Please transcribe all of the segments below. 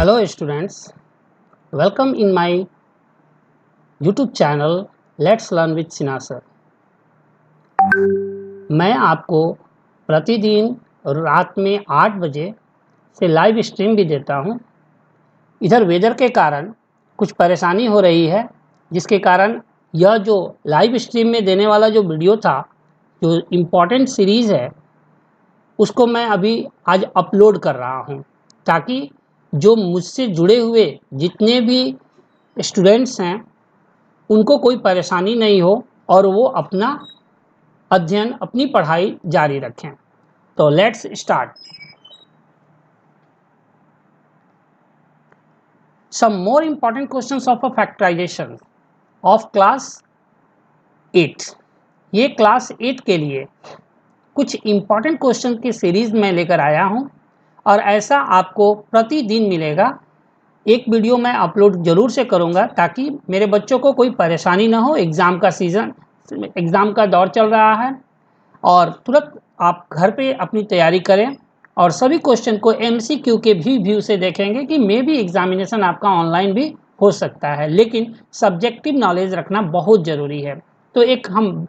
Hello students, welcome in my YouTube channel let's learn with Sinha sir. मैं आपको प्रतिदिन रात में 8 बजे से लाइव स्ट्रीम भी देता हूं। इधर वेदर के कारण कुछ परेशानी हो रही है, जिसके कारण यह जो लाइव स्ट्रीम में देने वाला जो वीडियो था, जो इम्पोर्टेंट सीरीज़ है, उसको मैं अभी आज अपलोड कर रहा हूं, ताकि जो मुझसे जुड़े हुए जितने भी स्टूडेंट्स हैं उनको कोई परेशानी नहीं हो और वो अपना अध्ययन, अपनी पढ़ाई जारी रखें। तो let's start. Some more important questions of a factorization of class 8। ये क्लास 8 के लिए कुछ इम्पॉर्टेंट क्वेश्चन की सीरीज में लेकर आया हूँ और ऐसा आपको प्रतिदिन मिलेगा। एक वीडियो मैं अपलोड ज़रूर से करूँगा ताकि मेरे बच्चों को कोई परेशानी ना हो। एग्ज़ाम का सीज़न, एग्ज़ाम का दौर चल रहा है और तुरंत आप घर पे अपनी तैयारी करें और सभी क्वेश्चन को MCQ के भी व्यू से देखेंगे कि मे भी एग्जामिनेशन आपका ऑनलाइन भी हो सकता है, लेकिन सब्जेक्टिव नॉलेज रखना बहुत ज़रूरी है। तो एक हम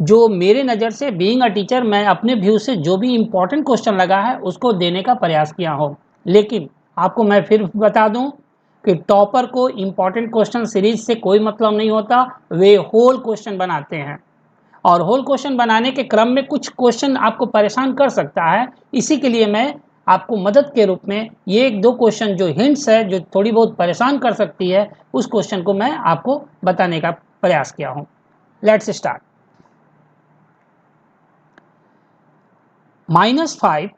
जो मेरे नज़र से बीइंग अ टीचर, मैं अपने व्यू से जो भी इम्पोर्टेंट क्वेश्चन लगा है उसको देने का प्रयास किया हो। लेकिन आपको मैं फिर बता दूं कि टॉपर को इम्पॉर्टेंट क्वेश्चन सीरीज से कोई मतलब नहीं होता। वे होल क्वेश्चन बनाते हैं और होल क्वेश्चन बनाने के क्रम में कुछ क्वेश्चन आपको परेशान कर सकता है। इसी के लिए मैं आपको मदद के रूप में ये एक दो क्वेश्चन जो हिंट्स है, जो थोड़ी बहुत परेशान कर सकती है, उस क्वेश्चन को मैं आपको बताने का प्रयास किया हूँ। Let's start. -5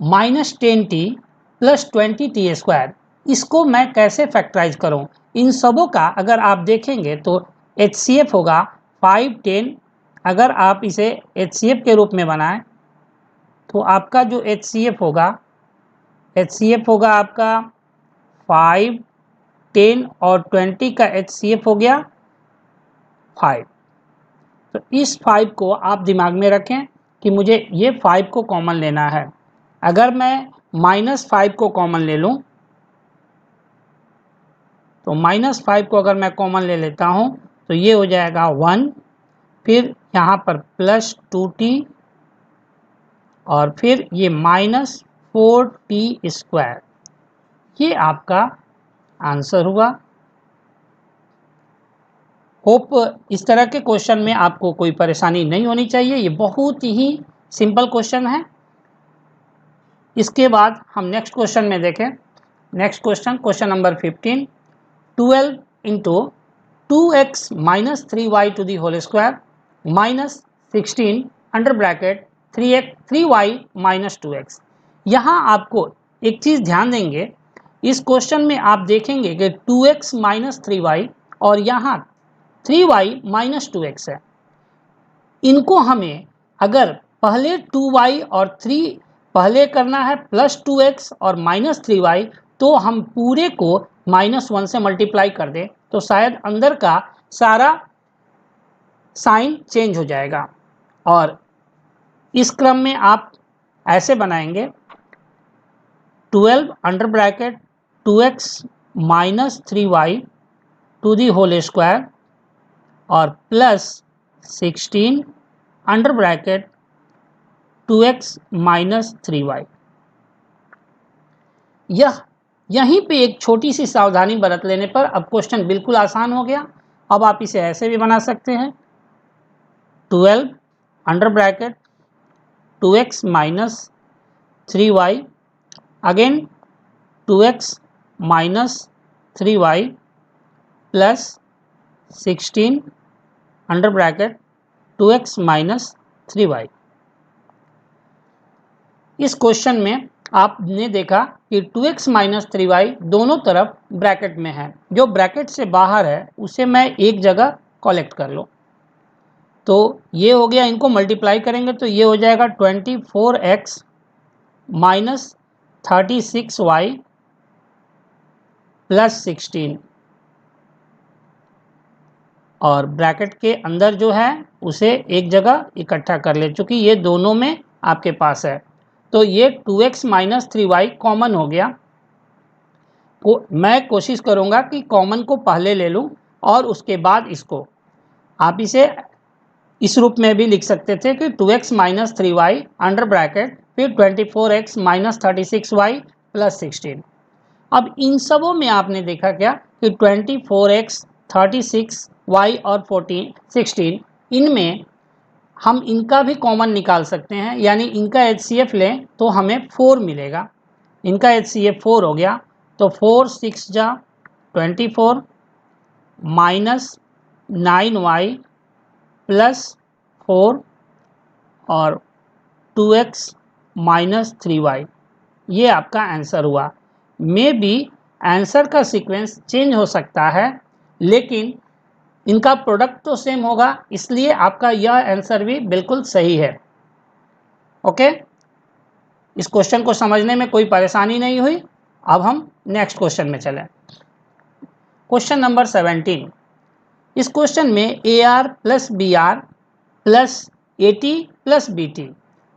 -10t + 20t², इसको मैं कैसे फैक्टराइज करूं? इन सबों का अगर आप देखेंगे तो HCF होगा 5 10। अगर आप इसे HCF के रूप में बनाएं तो आपका जो HCF होगा आपका 5 10 और 20 का HCF हो गया 5। तो इस 5 को आप दिमाग में रखें कि मुझे ये 5 को कॉमन लेना है। अगर मैं -5 को कॉमन ले लूं तो -5 को अगर मैं कॉमन ले लेता हूं तो ये हो जाएगा 1, फिर यहाँ पर +2t और फिर ये -4t²। ये आपका आंसर हुआ। होप इस तरह के क्वेश्चन में आपको कोई परेशानी नहीं होनी चाहिए। ये बहुत ही सिंपल क्वेश्चन है। इसके बाद हम नेक्स्ट क्वेश्चन में देखें। Next question number 15। 12 into 2x - 3y² -16 under bracket 3y - 2x। यहाँ आपको एक चीज़ ध्यान देंगे, इस क्वेश्चन में आप देखेंगे कि 2x - 3y और यहाँ 3y - 2x है। इनको हमें अगर पहले 2y और 3 पहले करना है +2x और -3y, तो हम पूरे को -1 से मल्टीप्लाई कर दें तो शायद अंदर का सारा साइन चेंज हो जाएगा। और इस क्रम में आप ऐसे बनाएंगे 12 अंडर ब्रैकेट 2x - 3y² और +16 अंडर ब्रैकेट 2x - 3y। यहीं पे एक छोटी सी सावधानी बरत लेने पर अब क्वेश्चन बिल्कुल आसान हो गया। अब आप इसे ऐसे भी बना सकते हैं 12 under bracket 2x - 3y, again 2x - 3y +16 under bracket 2x - 3y। इस क्वेश्चन में आपने देखा कि 2x - 3y दोनों तरफ ब्रैकेट में है। जो ब्रैकेट से बाहर है उसे मैं एक जगह कलेक्ट कर लो तो ये हो गया। इनको मल्टीप्लाई करेंगे तो ये हो जाएगा 24x - 36y +16 और ब्रैकेट के अंदर जो है उसे एक जगह इकट्ठा कर ले, चूँकि ये दोनों में आपके पास है। तो ये 2x - 3y कॉमन हो गया। मैं कोशिश करूँगा कि कॉमन को पहले ले लूँ और उसके बाद इसको, आप इसे इस रूप में भी लिख सकते थे कि 2x minus 3y under bracket फिर 24x माइनस 36y प्लस 16। अब इन सबों में आपने देखा क्या कि 24x 36y और 16 इनमें हम इनका भी कॉमन निकाल सकते हैं, यानी इनका HCF लें तो हमें 4 मिलेगा। इनका HCF 4 हो गया तो 4 6 जा 24 माइनस 9y प्लस 4 और 2x माइनस 3y, ये आपका आंसर हुआ। मे बी आंसर का सीक्वेंस चेंज हो सकता है लेकिन इनका प्रोडक्ट तो सेम होगा, इसलिए आपका यह आंसर भी बिल्कुल सही है। ओके, इस क्वेश्चन को समझने में कोई परेशानी नहीं हुई। अब हम नेक्स्ट क्वेश्चन में चलें। Question number 17। इस क्वेश्चन में AR plus BR plus AT plus BT,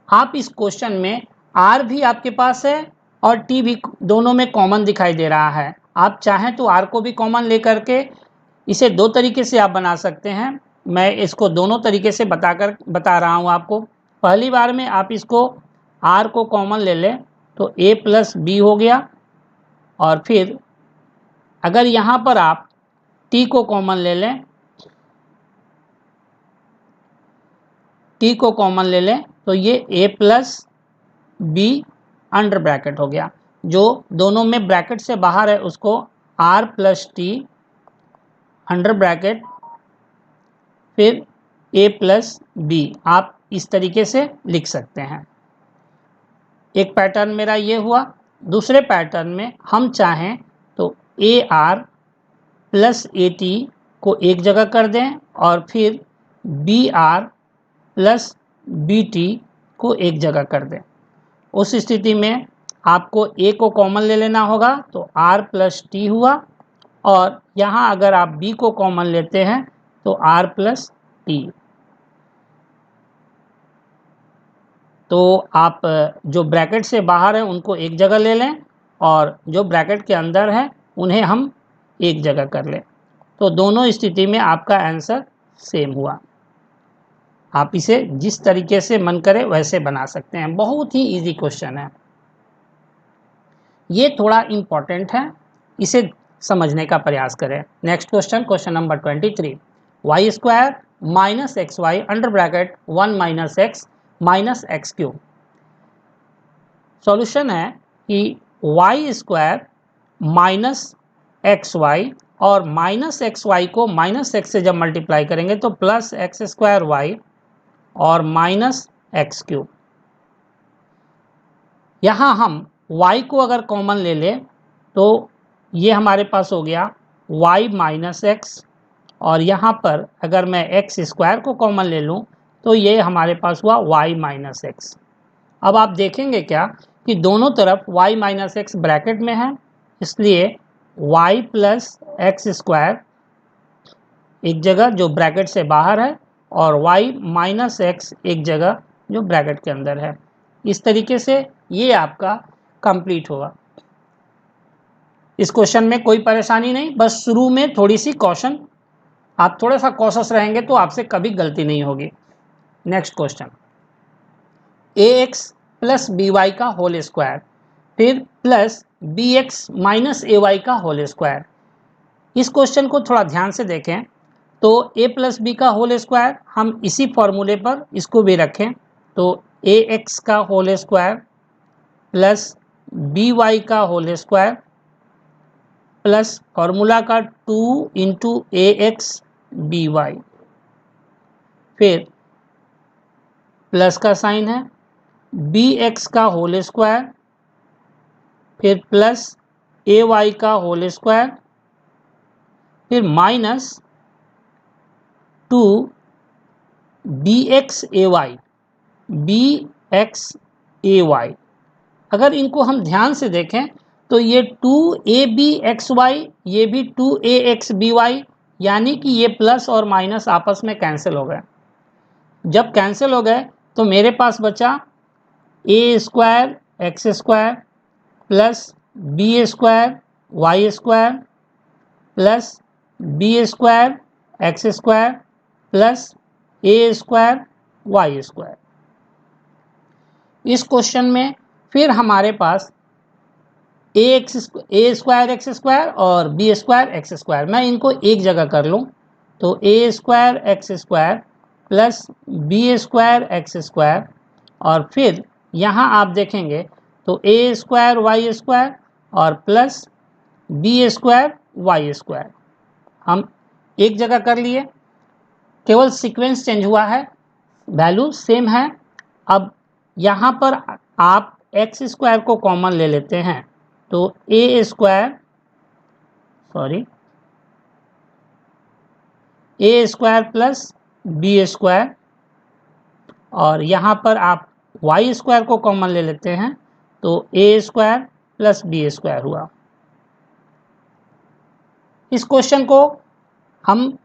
आप इस क्वेश्चन में R भी आपके पास है और T भी दोनों में कॉमन दिखाई दे रहा है। आप चाहें तो R को भी कॉमन लेकर के इसे दो तरीके से आप बना सकते हैं। मैं इसको दोनों तरीके से बता रहा हूँ आपको। पहली बार में आप इसको R को कॉमन ले लें तो A प्लस B हो गया, और फिर अगर यहाँ पर आप T को कॉमन ले लें, T को कॉमन ले लें तो ये A plus B under bracket हो गया। जो दोनों में ब्रैकेट से बाहर है उसको R plus T under bracket फिर A प्लस B, आप इस तरीके से लिख सकते हैं। एक पैटर्न मेरा ये हुआ। दूसरे पैटर्न में हम चाहें तो AR प्लस AT को एक जगह कर दें और फिर BR प्लस BT को एक जगह कर दें। उस स्थिति में आपको A को कॉमन ले लेना होगा तो R प्लस T हुआ, और यहाँ अगर आप B को कॉमन लेते हैं तो R प्लस T। तो आप जो ब्रैकेट से बाहर है उनको एक जगह ले लें और जो ब्रैकेट के अंदर है उन्हें हम एक जगह कर लें, तो दोनों स्थिति में आपका आंसर सेम हुआ। आप इसे जिस तरीके से मन करे वैसे बना सकते हैं। बहुत ही इजी क्वेश्चन है, ये थोड़ा इम्पॉर्टेंट है, इसे समझने का प्रयास करें। Next question, question number 23। Y square minus x y under bracket 1 minus x cube. Solution है कि y square minus x y और माइनस एक्स वाई को माइनस एक्स से जब मल्टीप्लाई करेंगे तो प्लस एक्स स्क्वायर वाई और माइनस एक्स क्यूब। यहाँ हम y को अगर कॉमन ले लें तो ये हमारे पास हो गया y माइनस एक्स, और यहाँ पर अगर मैं एक्स स्क्वायर को कॉमन ले लूँ तो ये हमारे पास हुआ y माइनस एक्स। अब आप देखेंगे क्या कि दोनों तरफ y माइनस एक्स ब्रैकेट में है, इसलिए y प्लस एक्स स्क्वायर एक जगह जो ब्रैकेट से बाहर है और y माइनस एक्स एक जगह जो ब्रैकेट के अंदर है। इस तरीके से ये आपका कंप्लीट होगा। इस क्वेश्चन में कोई परेशानी नहीं, बस शुरू में थोड़ी सी कॉशन, आप थोड़ा सा कॉशस रहेंगे तो आपसे कभी गलती नहीं होगी। Next question, ax plus by का होल स्क्वायर फिर प्लस bx माइनस ay का होल स्क्वायर। इस क्वेश्चन को थोड़ा ध्यान से देखें तो a प्लस बी का होल स्क्वायर हम इसी फॉर्मूले पर इसको भी रखें तो ax का होल स्क्वायर प्लस by का होल स्क्वायर प्लस फॉर्मूला का 2 इंटू ax by, फिर प्लस का साइन है bx का होल स्क्वायर फिर प्लस ay का होल स्क्वायर फिर माइनस 2 bx ay। अगर इनको हम ध्यान से देखें तो ये 2abxy ये भी 2axby, यानी कि ये प्लस और माइनस आपस में कैंसिल हो गए। जब कैंसिल हो गए तो मेरे पास बचा a square X square plus B square Y square plus B square X square plus A square Y square. इस क्वेश्चन में फिर हमारे पास ए स्क्वायर एक्स स्क्वायर और बी स्क्वायर एक्स स्क्वायर, मैं इनको एक जगह कर लूँ तो A square X square plus B square X square, और फिर यहाँ आप देखेंगे तो ए स्क्वायर वाई स्क्वायर और plus B square Y square, हम एक जगह कर लिए, केवल सीक्वेंस चेंज हुआ है, वैल्यू सेम है। अब यहाँ पर आप एक्स स्क्वायर को कॉमन ले लेते हैं तो A square plus B square, और यहाँ पर आप वाई स्क्वायर को कॉमन ले लेते हैं तो A square plus B square हुआ। इस क्वेश्चन को हम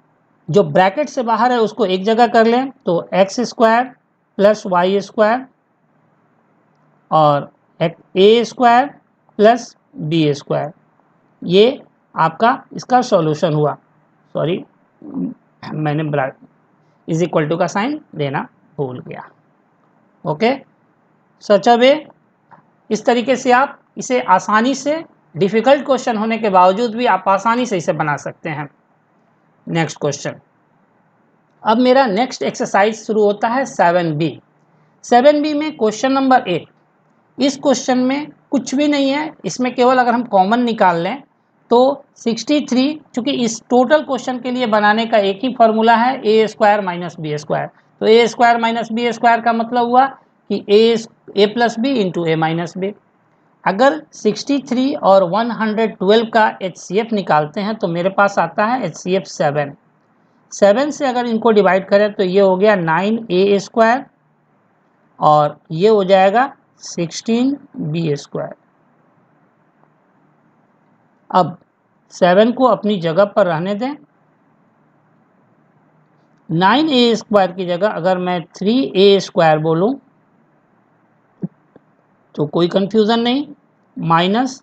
जो ब्रैकेट से बाहर है उसको एक जगह कर लें तो x square plus y square और a square plus B square, ये आपका इसका सॉल्यूशन हुआ। सॉरी, मैंने इज इक्वल टू का साइन देना भूल गया। ओके, सच वे इस तरीके से आप इसे आसानी से, डिफ़िकल्ट क्वेश्चन होने के बावजूद भी आप आसानी से इसे बना सकते हैं। नेक्स्ट क्वेश्चन, अब मेरा नेक्स्ट एक्सरसाइज शुरू होता है 7B। 7B में क्वेश्चन नंबर 8, इस क्वेश्चन में कुछ भी नहीं है, इसमें केवल अगर हम कॉमन निकाल लें तो 63, चूँकि इस टोटल क्वेश्चन के लिए बनाने का एक ही फॉर्मूला है ए स्क्वायर माइनस बी स्क्वायर, तो A square minus B square का मतलब हुआ कि ए plus b into a minus B. अगर 63 और 112 का HCF निकालते हैं तो मेरे पास आता है HCF 7। 7 से अगर इनको डिवाइड करें तो ये हो गया 9a स्क्वायर और ये हो जाएगा 16b स्क्वायर। अब 7 को अपनी जगह पर रहने दें, 9a स्क्वायर की जगह अगर मैं 3a स्क्वायर बोलूं तो कोई कंफ्यूजन नहीं, माइनस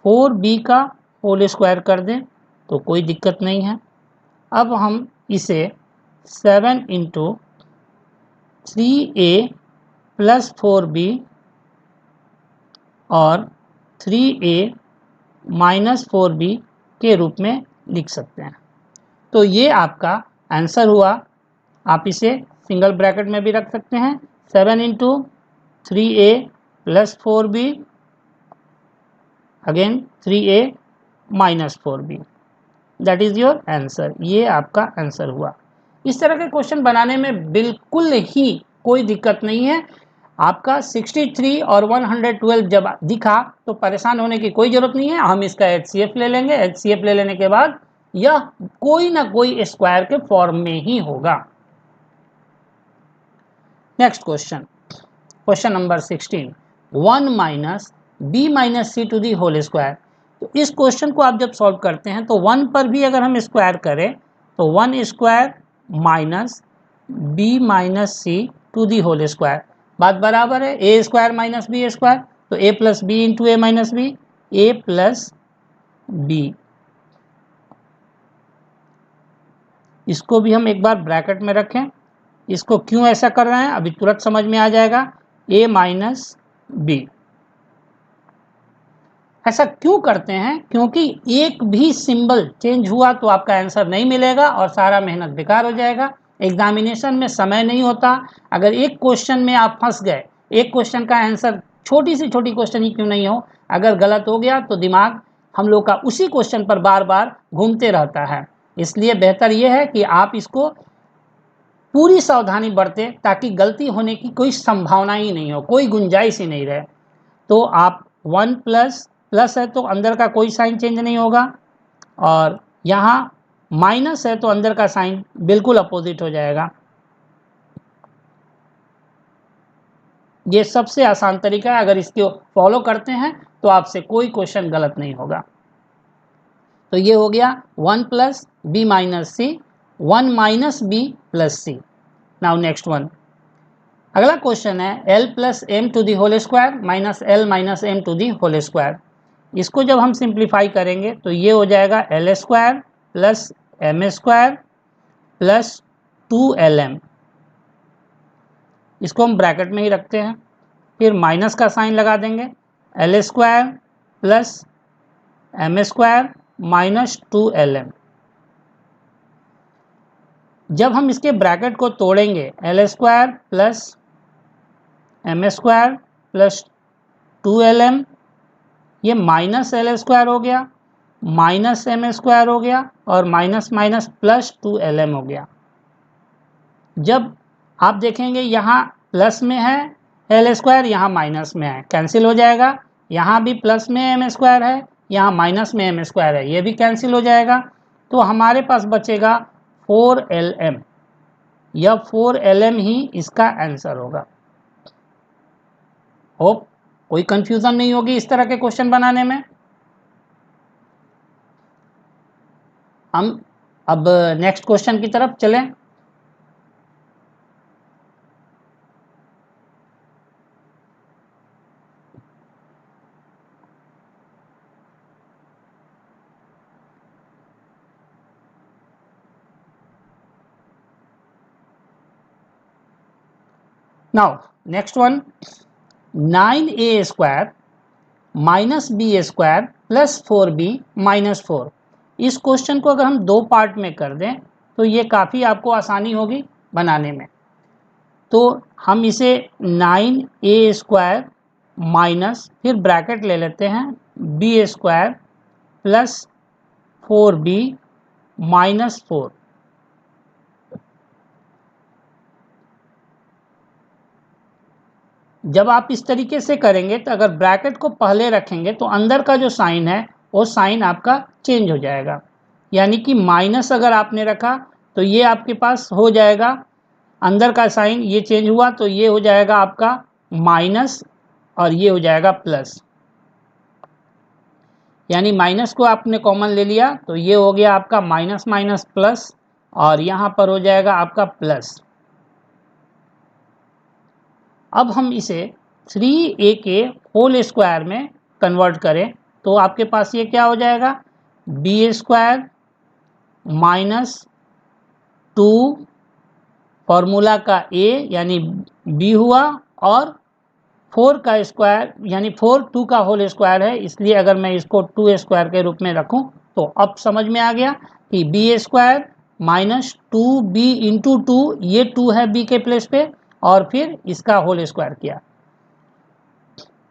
4b का होल स्क्वायर कर दें तो कोई दिक्कत नहीं है। अब हम इसे 7 इंटू 3a प्लस 4b और 3a माइनस 4b के रूप में लिख सकते हैं। तो ये आपका आंसर हुआ। आप इसे सिंगल ब्रैकेट में भी रख सकते हैं, 7 into 3a plus 4b again 3a minus 4b, that is your answer. ये आपका आंसर हुआ। इस तरह के क्वेश्चन बनाने में बिल्कुल ही कोई दिक्कत नहीं है। आपका 63 और 112 जब दिखा तो परेशान होने की कोई ज़रूरत नहीं है, हम इसका HCF ले लेंगे। HCF ले लेने के बाद यह कोई ना कोई स्क्वायर के फॉर्म में ही होगा। Next question, question number 16, 1 minus b minus c to the whole square. तो इस क्वेश्चन को आप जब सॉल्व करते हैं तो 1 पर भी अगर हम स्क्वायर करें तो 1 square minus b minus c to the whole square, बात बराबर है, ए स्क्वायर माइनस बी स्क्वायर, तो a plus b into a minus b, a plus b. इसको भी हम एक बार ब्रैकेट में रखें। इसको क्यों ऐसा कर रहे हैं अभी तुरंत समझ में आ जाएगा, ए माइनस बी। ऐसा क्यों करते हैं? क्योंकि एक भी सिंबल चेंज हुआ तो आपका आंसर नहीं मिलेगा और सारा मेहनत बेकार हो जाएगा। एग्जामिनेशन में समय नहीं होता। अगर एक क्वेश्चन में आप फंस गए, एक क्वेश्चन का आंसर छोटी से छोटी क्वेश्चन ही क्यों नहीं हो, अगर गलत हो गया तो दिमाग हम लोग का उसी क्वेश्चन पर बार बार घूमते रहता है। इसलिए बेहतर यह है कि आप इसको पूरी सावधानी बरतें ताकि गलती होने की कोई संभावना ही नहीं हो, कोई गुंजाइश ही नहीं रहे। तो आप 1 प्लस प्लस है तो अंदर का कोई साइन चेंज नहीं होगा, और यहाँ माइनस है तो अंदर का साइन बिल्कुल अपोजिट हो जाएगा। ये सबसे आसान तरीका है, अगर इसको फॉलो करते हैं तो आपसे कोई क्वेश्चन गलत नहीं होगा। तो ये हो गया 1 plus b minus c, 1 minus b plus c. Now next one, अगला क्वेश्चन है l plus M to the whole square minus l minus M to the whole square. इसको जब हम सिंप्लीफाई करेंगे तो ये हो जाएगा l square plus M square plus 2lm। इसको हम ब्रैकेट में ही रखते हैं, फिर माइनस का साइन लगा देंगे, l square plus M square minus 2lm। जब हम इसके ब्रैकेट को तोड़ेंगे, l square plus M square plus 2lm, ये माइनस एल स्क्वायर हो गया, माइनस एम स्क्वायर हो गया और माइनस माइनस प्लस 2lm हो गया। जब आप देखेंगे यहाँ प्लस में है एल स्क्वायर, यहाँ माइनस में है, कैंसिल हो जाएगा। यहाँ भी प्लस में एम स्क्वायर है, यहाँ माइनस में एम स्क्वायर है, ये भी कैंसिल हो जाएगा। तो हमारे पास बचेगा 4lm। यह 4lm ही इसका आंसर होगा। होप कोई कंफ्यूजन नहीं होगी इस तरह के क्वेश्चन बनाने में। हम अब नेक्स्ट क्वेश्चन की तरफ चलें। Now next one, 9a square minus B square plus 4b minus 4। इस क्वेश्चन को अगर हम दो पार्ट में कर दें तो ये काफ़ी आपको आसानी होगी बनाने में। तो हम इसे 9a स्क्वायर माइनस, फिर ब्रैकेट ले लेते हैं, b square plus 4b minus 4। जब आप इस तरीके से करेंगे तो अगर ब्रैकेट को पहले रखेंगे तो अंदर का जो साइन है वो साइन आपका चेंज हो जाएगा। यानी कि माइनस अगर आपने रखा तो ये आपके पास हो जाएगा, अंदर का साइन ये चेंज हुआ तो ये हो जाएगा आपका माइनस और ये हो जाएगा प्लस। यानी माइनस को आपने कॉमन ले लिया तो ये हो गया आपका माइनस माइनस प्लस और यहाँ पर हो जाएगा आपका प्लस। अब हम इसे 3a के होल स्क्वायर में कन्वर्ट करें तो आपके पास ये क्या हो जाएगा, b स्क्वायर माइनस 2 फॉर्मूला का a यानी b हुआ और 4 का स्क्वायर यानी 2 का होल स्क्वायर है, इसलिए अगर मैं इसको 2 स्क्वायर के रूप में रखूं तो अब समझ में आ गया कि b square minus 2b into 2, ये 2 है b के प्लेस पे और फिर इसका होल स्क्वायर किया।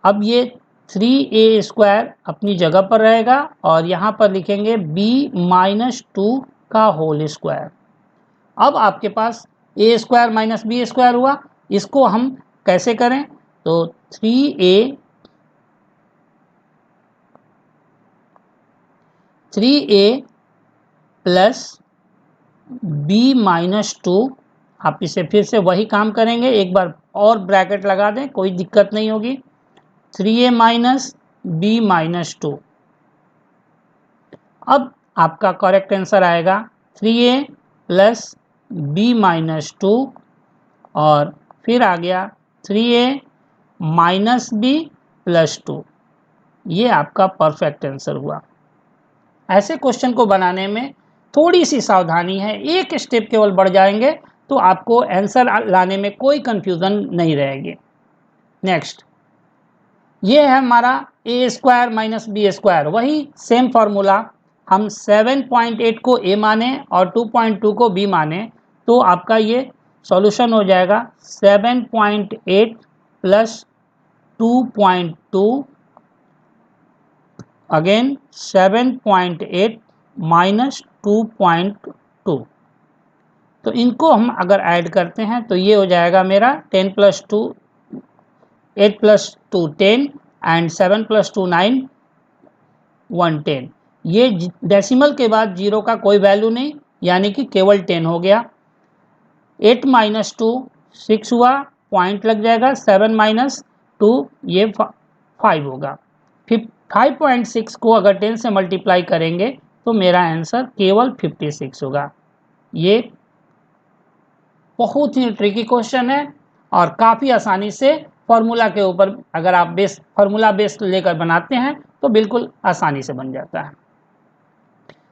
अब ये 3a स्क्वायर अपनी जगह पर रहेगा और यहाँ पर लिखेंगे b माइनस 2 का होल स्क्वायर। अब आपके पास a square minus b square हुआ, इसको हम कैसे करें तो 3a प्लस b माइनस 2, आप इसे फिर से वही काम करेंगे, एक बार और ब्रैकेट लगा दें, कोई दिक्कत नहीं होगी। 3a minus b minus 2। अब आपका करेक्ट आंसर आएगा 3a प्लस b माइनस 2 और फिर आ गया 3a माइनस b प्लस 2। ये आपका परफेक्ट आंसर हुआ। ऐसे क्वेश्चन को बनाने में थोड़ी सी सावधानी है, एक स्टेप केवल बढ़ जाएंगे तो आपको आंसर लाने में कोई कंफ्यूजन नहीं रहेगी। नेक्स्ट, ये है हमारा a square minus B square, वही सेम फार्मूला। हम 7.8 को a माने और 2.2 को b माने तो आपका ये सॉल्यूशन हो जाएगा 7.8 प्लस 2.2 अगेन 7.8 माइनस 2.2। तो इनको हम अगर ऐड करते हैं तो ये हो जाएगा मेरा 10 प्लस 2 8 प्लस 2 10 एंड 7 प्लस 2 9 110। ये डेसिमल के बाद जीरो का कोई वैल्यू नहीं, यानी कि केवल 10 हो गया। 8 माइनस 2 6 हुआ, पॉइंट लग जाएगा, 7 माइनस 2 ये 5 होगा। फिर 5.6 को अगर 10 से मल्टीप्लाई करेंगे तो मेरा आंसर केवल 56 होगा। ये बहुत ही ट्रिकी क्वेश्चन है और काफ़ी आसानी से फॉर्मूला के ऊपर अगर आप फॉर्मूला बेस लेकर बनाते हैं तो बिल्कुल आसानी से बन जाता है।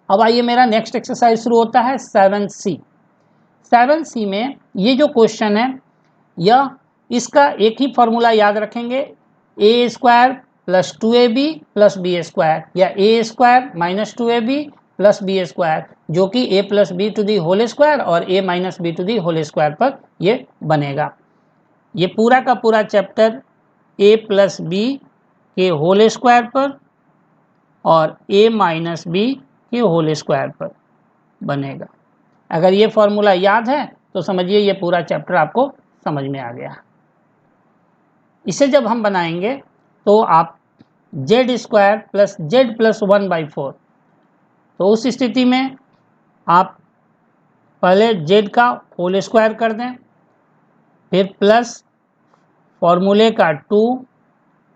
अब आइए, मेरा नेक्स्ट एक्सरसाइज शुरू होता है 7C। 7C में ये जो क्वेश्चन है, यह इसका एक ही फॉर्मूला याद रखेंगे, A square plus 2ab plus B square, या A square minus 2ab plus B square, जो कि a plus B to the whole square और a minus B to the whole square पर ये बनेगा। ये पूरा का पूरा चैप्टर a प्लस बी के होल स्क्वायर पर और a माइनस बी के होल स्क्वायर पर बनेगा। अगर ये फॉर्मूला याद है तो समझिए ये पूरा चैप्टर आपको समझ में आ गया। इसे जब हम बनाएंगे तो आप Z square plus Z plus 1/4, तो उस स्थिति में आप पहले जेड का होल स्क्वायर कर दें, फिर प्लस फॉर्मूले का 2,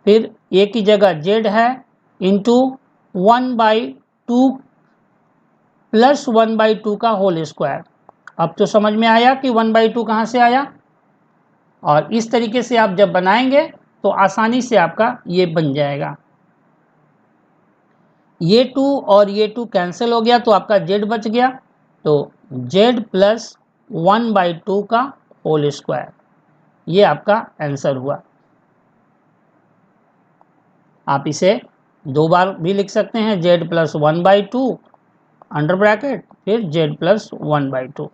फिर ए की जगह जेड है, इंटू 1/2 प्लस 1/2 का होल स्क्वायर। अब तो समझ में आया कि 1/2 कहाँ से आया, और इस तरीके से आप जब बनाएंगे तो आसानी से आपका ये बन जाएगा। ये 2 और ये 2 कैंसिल हो गया तो आपका जेड बच गया, तो जेड प्लस 1/2 का होल स्क्वायर, ये आपका आंसर हुआ। आप इसे दो बार भी लिख सकते हैं, जेड प्लस 1/2 अंडर ब्रैकेट, फिर जेड प्लस 1/2।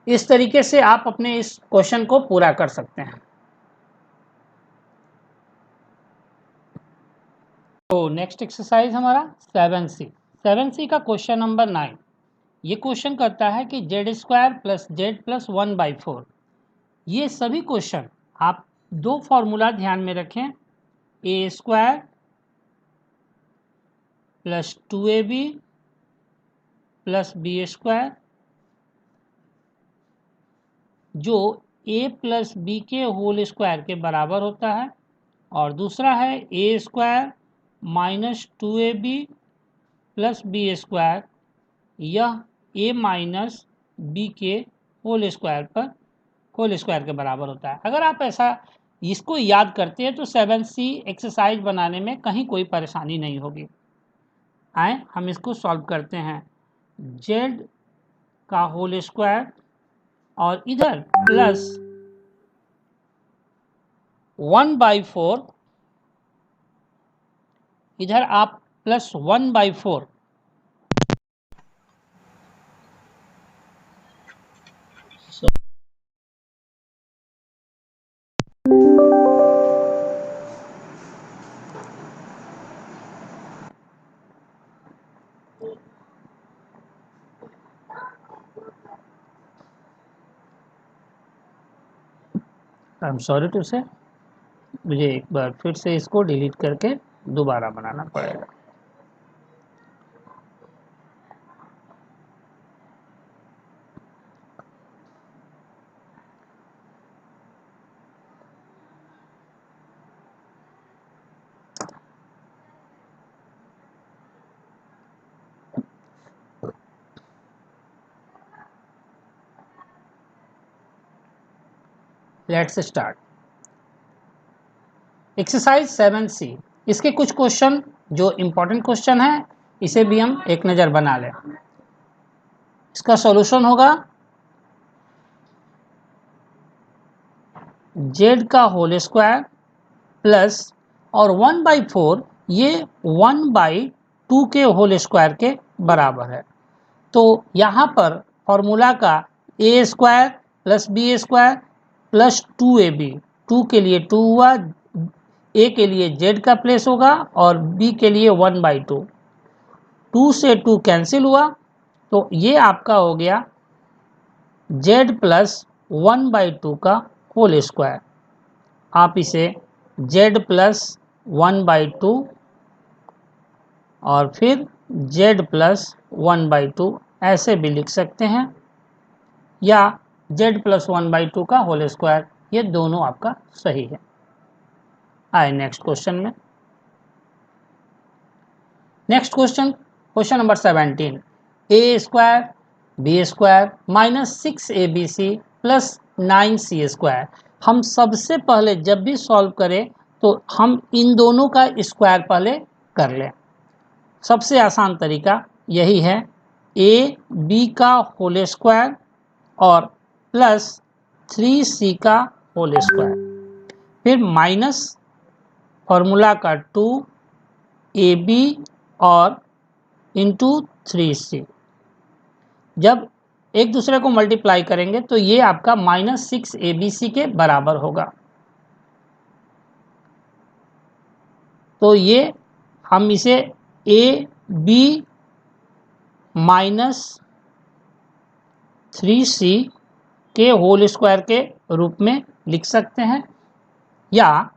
इस तरीके से आप अपने इस क्वेश्चन को पूरा कर सकते हैं। तो नेक्स्ट एक्सरसाइज हमारा 7C। 7C का क्वेश्चन नंबर 9। ये क्वेश्चन करता है कि Z square plus Z plus 1/4। ये सभी क्वेश्चन आप दो फॉर्मूला ध्यान में रखें, A square plus 2ab plus B square, जो a प्लस बी के होल स्क्वायर के बराबर होता है, और दूसरा है ए square minus 2ab plus B square, यह a माइनस बी के होल स्क्वायर के बराबर होता है। अगर आप ऐसा इसको याद करते हैं तो 7C एक्सरसाइज बनाने में कहीं कोई परेशानी नहीं होगी। आए हम इसको सॉल्व करते हैं। जेड का होल स्क्वायर और इधर प्लस 1/4, इधर आप plus 1/4, I am sorry to say, मुझे एक बार फिर से इसको डिलीट करके दोबारा बनाना पड़ेगा। Let's start exercise 7C। इसके कुछ क्वेश्चन जो इम्पोर्टेंट क्वेश्चन है, इसे भी हम एक नज़र बना लें। इसका सॉल्यूशन होगा जेड का होल स्क्वायर प्लस और 1/4, ये 1/2 के होल स्क्वायर के बराबर है। तो यहाँ पर फॉर्मूला का A square plus B square plus 2ab, 2 के लिए 2 हुआ, ए के लिए जेड का प्लेस होगा और बी के लिए 1/2, 2 से 2 कैंसिल हुआ, तो ये आपका हो गया जेड प्लस 1/2 का होल स्क्वायर। आप इसे जेड प्लस 1/2 और फिर जेड प्लस 1/2 ऐसे भी लिख सकते हैं, या जेड प्लस 1/2 का होल स्क्वायर, ये दोनों आपका सही है। आए नेक्स्ट क्वेश्चन में। Next question, question number 17। A square B square minus 6abc plus 9c²। हम सबसे पहले जब भी सॉल्व करें तो हम इन दोनों का स्क्वायर पहले कर लें। सबसे आसान तरीका यही है, ए बी का होल स्क्वायर और प्लस 3c का होल स्क्वायर, फिर माइनस फॉर्मूला का 2ab और इंटू 3c। जब एक दूसरे को मल्टीप्लाई करेंगे तो ये आपका माइनस 6abc के बराबर होगा। तो ये हम इसे ए बी माइनस 3c के होल स्क्वायर के रूप में लिख सकते हैं, या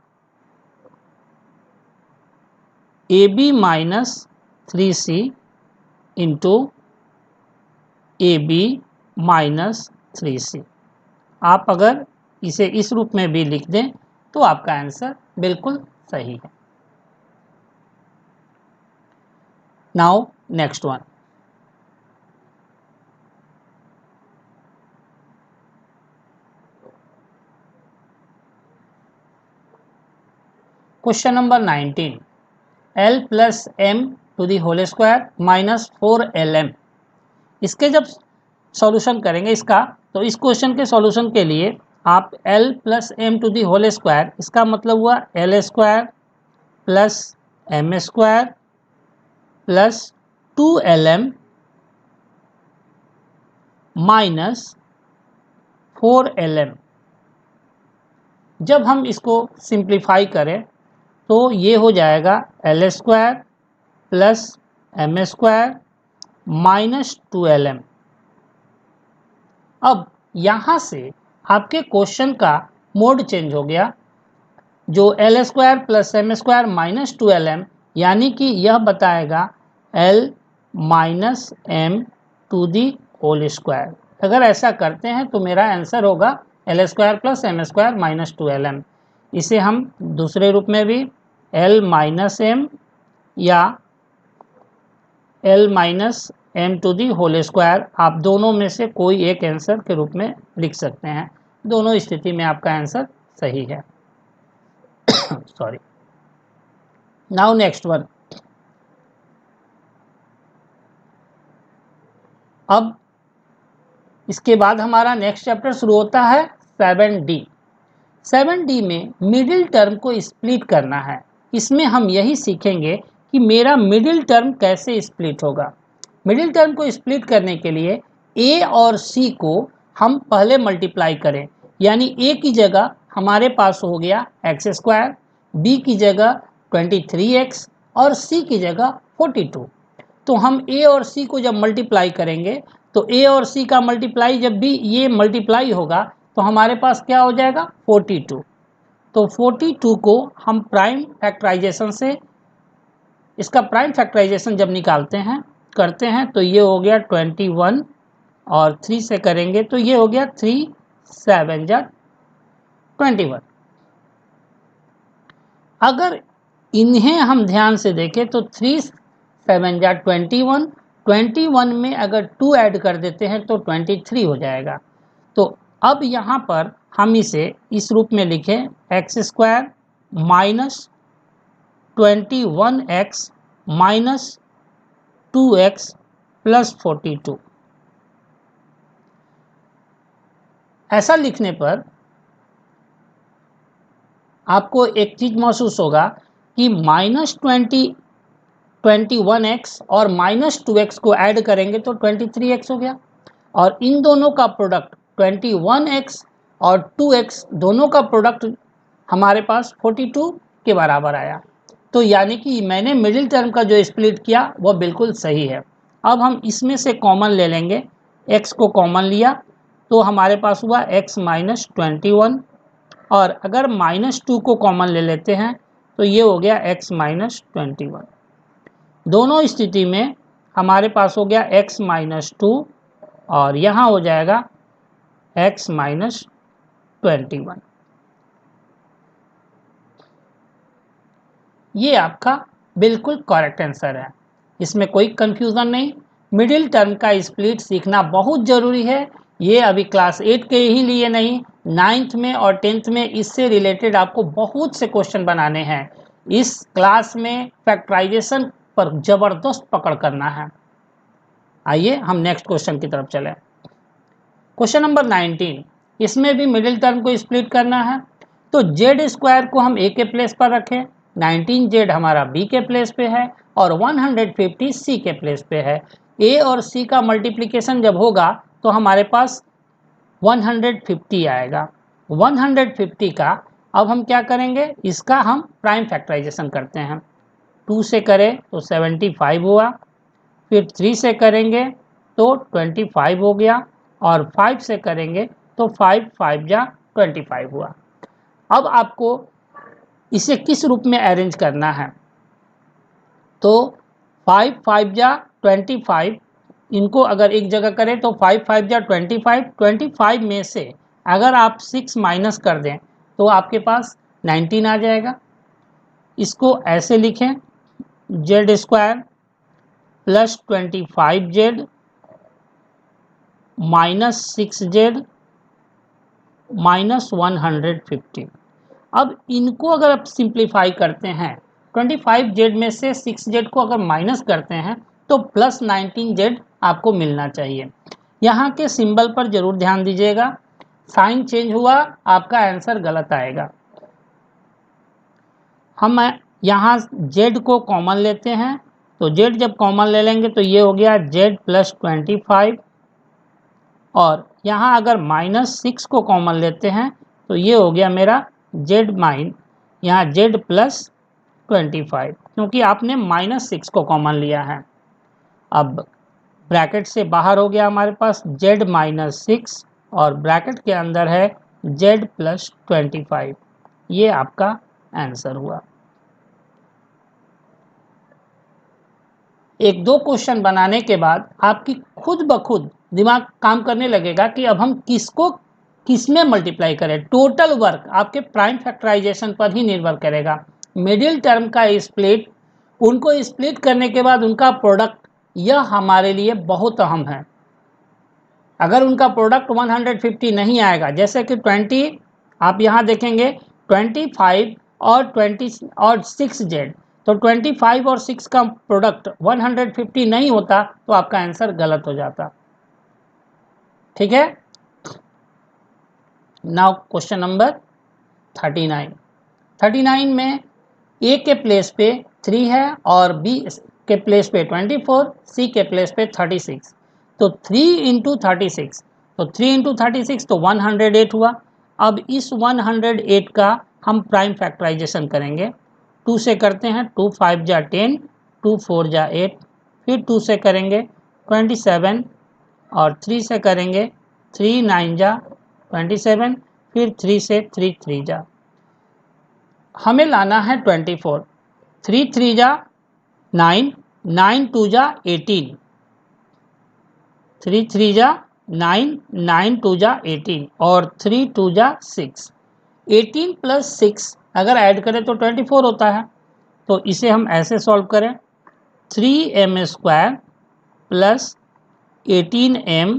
A B minus 3c into A B minus 3c। आप अगर इसे इस रूप में भी लिख दें तो आपका आंसर बिल्कुल सही है। Now next one. Question number 19, l plus M to the whole square minus 4lm। इसके जब सॉल्यूशन करेंगे इसका, तो इस क्वेश्चन के सॉल्यूशन के लिए आप l plus M to the whole square, इसका मतलब हुआ l square plus M square plus 2lm minus 4lm। जब हम इसको सिंप्लीफाई करें तो ये हो जाएगा l square plus M square minus 2lm। अब यहाँ से आपके क्वेश्चन का मोड चेंज हो गया। जो l square plus M square minus 2lm, यानी कि यह बताएगा l minus M to the whole square. अगर ऐसा करते हैं तो मेरा आंसर होगा l square plus M square minus 2lm। इसे हम दूसरे रूप में भी l माइनस एम या l minus M to the whole square, आप दोनों में से कोई एक आंसर के रूप में लिख सकते हैं। दोनों स्थिति में आपका आंसर सही है। सॉरी। Now next one. अब इसके बाद हमारा नेक्स्ट चैप्टर शुरू होता है 7D। 7D में मिडिल टर्म को स्प्लिट करना है। इसमें हम यही सीखेंगे कि मेरा मिडिल टर्म कैसे स्प्लिट होगा। मिडिल टर्म को स्प्लिट करने के लिए a और c को हम पहले मल्टीप्लाई करें, यानी a की जगह हमारे पास हो गया एक्स स्क्वायर, b की जगह 23x और c की जगह 42। तो हम a और c को जब मल्टीप्लाई करेंगे तो a और c का मल्टीप्लाई जब भी ये मल्टीप्लाई होगा तो हमारे पास क्या हो जाएगा 42। तो 42 को हम प्राइम फैक्टराइजेशन से, इसका प्राइम फैक्टराइजेशन जब निकालते हैं करते हैं तो ये हो गया 21 और 3 से करेंगे तो ये हो गया 3 7 जा 21। अगर इन्हें हम ध्यान से देखें तो 3 7 जा 21, 21 में अगर 2 ऐड कर देते हैं तो 23 हो जाएगा। तो अब यहाँ पर हम इसे इस रूप में लिखें x square minus 21x minus 2x plus 42। ऐसा लिखने पर आपको एक चीज़ महसूस होगा कि माइनस 21x और माइनस 2x को ऐड करेंगे तो 23x हो गया, और इन दोनों का प्रोडक्ट 21x और 2x दोनों का प्रोडक्ट हमारे पास 42 के बराबर आया। तो यानी कि मैंने मिडिल टर्म का जो स्प्लिट किया वह बिल्कुल सही है। अब हम इसमें से कॉमन ले लेंगे, x को कॉमन लिया तो हमारे पास हुआ x माइनस 21, और अगर -2 को कॉमन ले लेते हैं तो ये हो गया x माइनस 21। दोनों स्थिति में हमारे पास हो गया x माइनस 2 और यहाँ हो जाएगा x माइनस 21। ये आपका बिल्कुल करेक्ट आंसर है, इसमें कोई कंफ्यूजन नहीं। मिडिल टर्म का स्प्लिट सीखना बहुत ज़रूरी है। ये अभी क्लास 8 के ही लिए नहीं, 9th में और 10th में इससे रिलेटेड आपको बहुत से क्वेश्चन बनाने हैं। इस क्लास में फैक्टराइजेशन पर ज़बरदस्त पकड़ करना है। आइए हम नेक्स्ट क्वेश्चन की तरफ चलें। क्वेश्चन नंबर 19, इसमें भी मिडिल टर्म को स्प्लिट करना है। तो जेड स्क्वायर को हम ए के प्लेस पर रखें, 19z हमारा बी के प्लेस पे है और 150 सी के प्लेस पे है। ए और सी का मल्टीप्लिकेशन जब होगा तो हमारे पास 150 आएगा। 150 का अब हम क्या करेंगे, इसका हम प्राइम फैक्टराइजेशन करते हैं। 2 से करें तो 75 हुआ, फिर 3 से करेंगे तो 25 हो गया और 5 से करेंगे तो 5 5 जा 25 हुआ। अब आपको इसे किस रूप में अरेंज करना है, तो 5 5 जा 25, इनको अगर एक जगह करें तो 5 5 जा 25, 25 में से अगर आप 6 माइनस कर दें तो आपके पास 19 आ जाएगा। इसको ऐसे लिखें, Z square plus 25z minus 6z minus 150। अब इनको अगर आप सिंप्लीफाई करते हैं, 25z में से 6z को अगर माइनस करते हैं तो प्लस 19z आपको मिलना चाहिए। यहाँ के सिंबल पर जरूर ध्यान दीजिएगा, साइन चेंज हुआ आपका आंसर गलत आएगा। हम यहाँ z को कॉमन लेते हैं, तो z जब कॉमन ले लेंगे तो ये हो गया z प्लस 25, और यहाँ अगर -6 को कॉमन लेते हैं तो ये हो गया मेरा z माइन, यहाँ z प्लस 25, क्योंकि आपने -6 को कॉमन लिया है। अब ब्रैकेट से बाहर हो गया हमारे पास z -6 और ब्रैकेट के अंदर है z प्लस 25। ये आपका आंसर हुआ। एक दो क्वेश्चन बनाने के बाद आपकी खुद ब खुद दिमाग काम करने लगेगा कि अब हम किसको किस में मल्टीप्लाई करें। टोटल वर्क आपके प्राइम फैक्टराइजेशन पर ही निर्भर करेगा। मिडिल टर्म का स्प्लिट, उनको स्प्लिट करने के बाद उनका प्रोडक्ट, यह हमारे लिए बहुत अहम है। अगर उनका प्रोडक्ट 150 नहीं आएगा, जैसे कि 20, आप यहाँ देखेंगे 25 और 20 और 6z, तो 25 और 6 का प्रोडक्ट 150 नहीं होता तो आपका आंसर गलत हो जाता। ठीक है। नाउ क्वेश्चन नंबर 39 में ए के प्लेस पे 3 है और बी के प्लेस पे 24, सी के प्लेस पे 36। तो 3 इंटू 36, तो 3 इंटू 36 तो 108 हुआ। अब इस 108 का हम प्राइम फैक्टराइजेशन करेंगे। 2 से करते हैं, 2 5 जा 10, 2 4 जा 8, फिर 2 से करेंगे 27 और 3 से करेंगे 3 9 जा 27, फिर 3 से 3 3 जा, हमें लाना है 24। 3 3 जा 9, 9 2 जा 18, 3 3 जा 9, 9 2 जा 18 और 3 2 जा 6। 18 प्लस 6 अगर ऐड करें तो 24 होता है। तो इसे हम ऐसे सॉल्व करें, 3m square plus 18m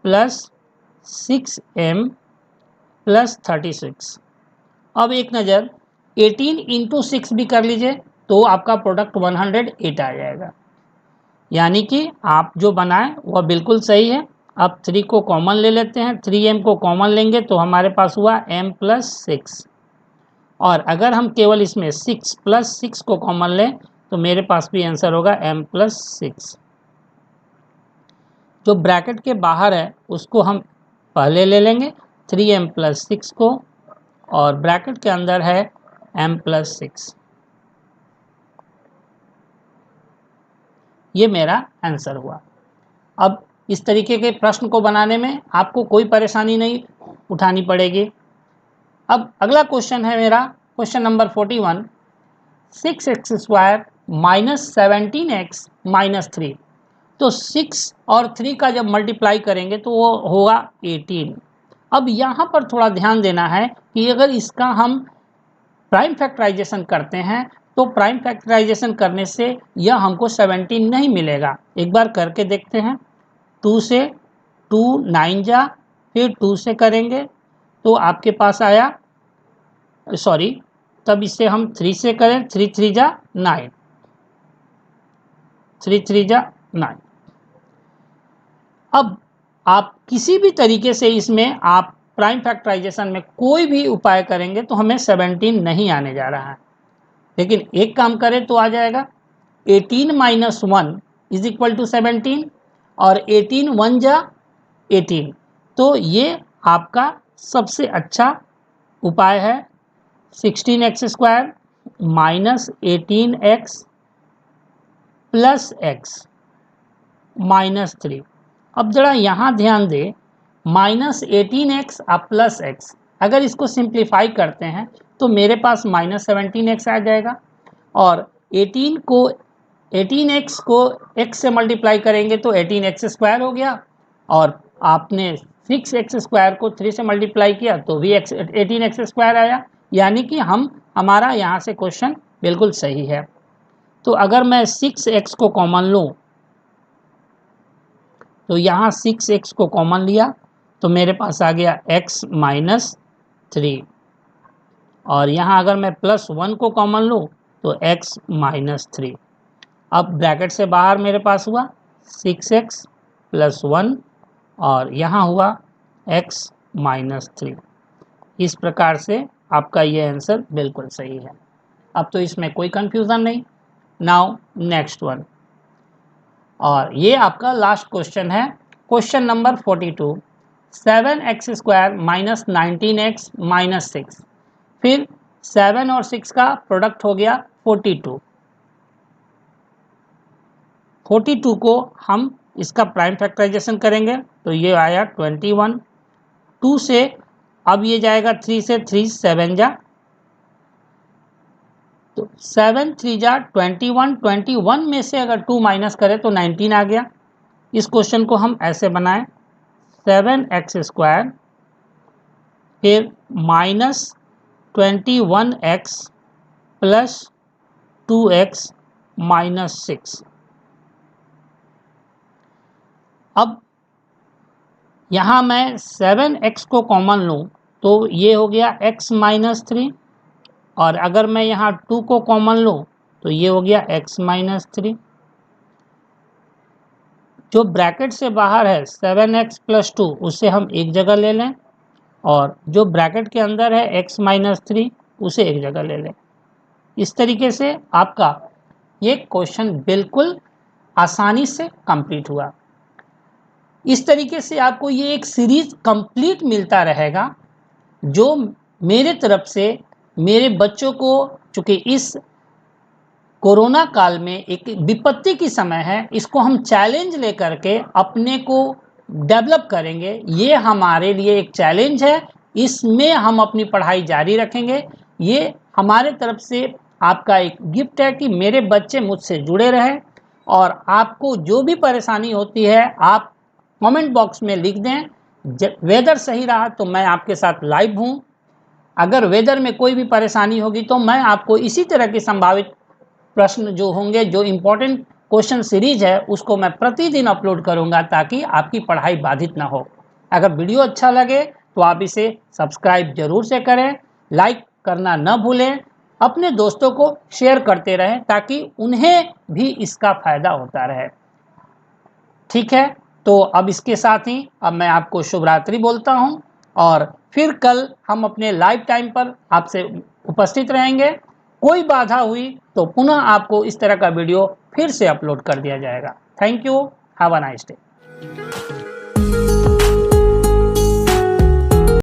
plus 6m plus 36। अब एक नज़र 18 इंटू 6 भी कर लीजिए तो आपका प्रोडक्ट 108 आ जाएगा। यानी कि आप जो बनाएं वह बिल्कुल सही है। अब 3 को कॉमन ले लेते हैं, 3m को कॉमन लेंगे तो हमारे पास हुआ m प्लस 6, और अगर हम केवल इसमें 6 प्लस 6 को कॉमन लें तो मेरे पास भी आंसर होगा m प्लस 6। जो ब्रैकेट के बाहर है उसको हम पहले ले लेंगे, 3m प्लस 6 को, और ब्रैकेट के अंदर है m प्लस 6। ये मेरा आंसर हुआ। अब इस तरीके के प्रश्न को बनाने में आपको कोई परेशानी नहीं उठानी पड़ेगी। अब अगला क्वेश्चन है मेरा question number 41, 6x square minus 17x minus 3। तो 6 और 3 का जब मल्टीप्लाई करेंगे तो वो होगा 18। अब यहाँ पर थोड़ा ध्यान देना है कि अगर इसका हम प्राइम फैक्टराइजेशन करते हैं तो प्राइम फैक्टराइजेशन करने से यह हमको 17 नहीं मिलेगा। एक बार करके देखते हैं। 2 से 2 9 जा, फिर 2 से करेंगे तो आपके पास आया, सॉरी, तब इसे हम 3 से करें, 3 3 जा 9, 3 3 जा 9। अब आप किसी भी तरीके से इसमें आप प्राइम फैक्टराइजेशन में कोई भी उपाय करेंगे तो हमें 17 नहीं आने जा रहा है। लेकिन एक काम करें तो आ जाएगा। 18 माइनस 1 इज इक्वल टू 17 और 18 1 जा 18, तो ये आपका सबसे अच्छा उपाय है। 16x² minus 18x plus x minus 3। अब जरा यहाँ ध्यान दें, माइनस 18x और प्लस x, अगर इसको सिंप्लीफाई करते हैं तो मेरे पास माइनस 17x आ जाएगा और 18x को x से मल्टीप्लाई करेंगे तो 18x² हो गया और आपने 6x² को 3 से मल्टीप्लाई किया तो भी 18x² आया। यानी कि हमारा यहाँ से क्वेश्चन बिल्कुल सही है। तो अगर मैं 6x को कॉमन लूँ तो यहाँ 6x को कॉमन लिया तो मेरे पास आ गया x माइनस 3 और यहाँ अगर मैं प्लस 1 को कॉमन लूँ तो x माइनस 3। अब ब्रैकेट से बाहर मेरे पास हुआ 6x प्लस 1 और यहाँ हुआ x माइनस 3। इस प्रकार से आपका ये आंसर बिल्कुल सही है। अब तो इसमें कोई कंफ्यूजन नहीं। नाउ नेक्स्ट वन, और ये आपका लास्ट क्वेश्चन है, question number 42। 7x² minus 19x minus 6, फिर 7 और 6 का प्रोडक्ट हो गया 42। 42 को हम इसका प्राइम फैक्टराइजेशन करेंगे तो ये आया 21। 2 से अब ये जाएगा 3 से, 3 7 जा, तो 7 3 जा 21। 21 में से अगर 2 माइनस करें तो 19 आ गया। इस क्वेश्चन को हम ऐसे बनाएं, 7x² फिर minus 21x plus 2x minus 6। अब यहाँ मैं 7x को कॉमन लूँ तो ये हो गया x माइनस 3 और अगर मैं यहाँ 2 को कॉमन लूँ तो ये हो गया x माइनस 3। जो ब्रैकेट से बाहर है 7x प्लस 2 उसे हम एक जगह ले लें और जो ब्रैकेट के अंदर है x माइनस 3 उसे एक जगह ले लें। इस तरीके से आपका ये क्वेश्चन बिल्कुल आसानी से कंप्लीट हुआ। इस तरीके से आपको ये एक सीरीज कंप्लीट मिलता रहेगा जो मेरे तरफ से मेरे बच्चों को, चूँकि इस कोरोना काल में एक विपत्ति की समय है, इसको हम चैलेंज लेकर के अपने को डेवलप करेंगे। ये हमारे लिए एक चैलेंज है, इसमें हम अपनी पढ़ाई जारी रखेंगे। ये हमारे तरफ से आपका एक गिफ्ट है कि मेरे बच्चे मुझसे जुड़े रहें और आपको जो भी परेशानी होती है आप कमेंट बॉक्स में लिख दें। वेदर सही रहा तो मैं आपके साथ लाइव हूँ। अगर वेदर में कोई भी परेशानी होगी तो मैं आपको इसी तरह की संभावित प्रश्न जो होंगे, जो इम्पोर्टेंट क्वेश्चन सीरीज है, उसको मैं प्रतिदिन अपलोड करूंगा ताकि आपकी पढ़ाई बाधित ना हो। अगर वीडियो अच्छा लगे तो आप इसे सब्सक्राइब जरूर से करें, लाइक करना न भूलें, अपने दोस्तों को शेयर करते रहें ताकि उन्हें भी इसका फायदा होता रहे। ठीक है, तो अब इसके साथ ही अब मैं आपको शुभ रात्रि बोलता हूं और फिर कल हम अपने लाइव टाइम पर आपसे उपस्थित रहेंगे। कोई बाधा हुई तो पुनः आपको इस तरह का वीडियो फिर से अपलोड कर दिया जाएगा। Thank you, have a nice day.